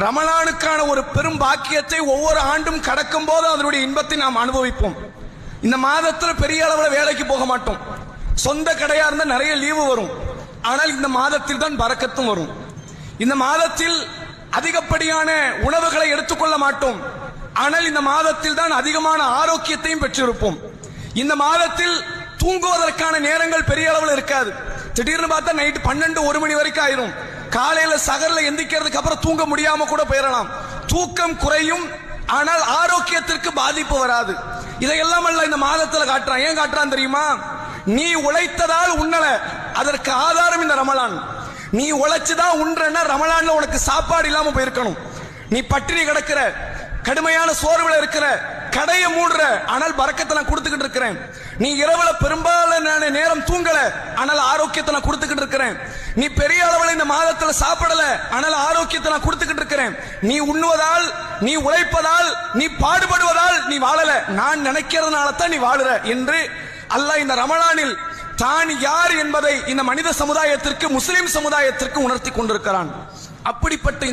ரமலானுக்கான ஒரு பெரும் பாக்கியத்தை ஒவ்வொரு ஆண்டும் கடக்கும் போது அதனுடைய இன்பத்தை நாம் அனுபவிப்போம். இந்த மாதத்தில் பெரிய அளவில் வேலைக்கு போக மாட்டோம். சொந்த கடையா இருந்தால் நிறைய லீவு வரும். ஆனால் இந்த மாதத்தில் தான் பரக்கத்தும் வரும். இந்த மாதத்தில் அதிகப்படியான உணவுகளை எடுத்துக்கொள்ள மாட்டோம். ஆனால் இந்த மாதத்தில் தான் அதிகமான ஆரோக்கியத்தையும் பெற்றிருப்போம். இந்த மாதத்தில் தூங்குவதற்கான நேரங்கள் பெரிய அளவில் இருக்காது. திடீர்னு பார்த்தா நைட்டு 12-1 மணி வரைக்கும் ஆயிரும். காலையில சகர்ல எந்திக்கிறதுக்கு அப்புறம் தூங்க முடியாம கூட போயிடலாம். தூக்கம் குறையும், ஆனால் ஆரோக்கியத்திற்கு பாதிப்பு வராது. இதையெல்லாம் அல்ல இந்த மாதத்துல காட்டுறான். ஏன் காட்டுறான் தெரியுமா? நீ உழைத்ததால் உண்ணல, அதற்கு ஆதாரம் இந்த ரமலான். நீ உழைச்சுதான் உண்றன்னா ரமலான்ல உனக்கு சாப்பாடு இல்லாம போயிருக்கணும். நீ பட்டினி கிடக்கிற, கடுமையான சோர்வுல இருக்கிற, கடையை மூடுற, ஆனால் பரக்கத்தை நான் கொடுத்துக்கிட்டு இருக்கிறேன். நீ இரவுல பெரும்பாலான நேரம் தூங்கல, ஆனால் ஆரோக்கியத்தை நான் கொடுத்துக்கிட்டு இருக்கிறேன். நீ பெரிய அளவில் இந்த மாதத்துல சாப்பிடல, ஆனால் ஆரோக்கியத்தை நான் கொடுத்துக்கிட்டு இருக்கிறேன். நீ உண்ணுவதால், நீ உழைப்பதால், நீ பாடுபடுவதால் நீ வாழல, நான் நினைக்கிறதுனால தான் நீ வாழுற என்று அல்லாஹ் இந்த ரமலானில் தான் யார் என்பதை இந்த மனித சமுதாயத்திற்கு, முஸ்லிம் சமுதாயத்திற்கு உணர்த்தி கொண்டிருக்கிறான். அப்படிப்பட்ட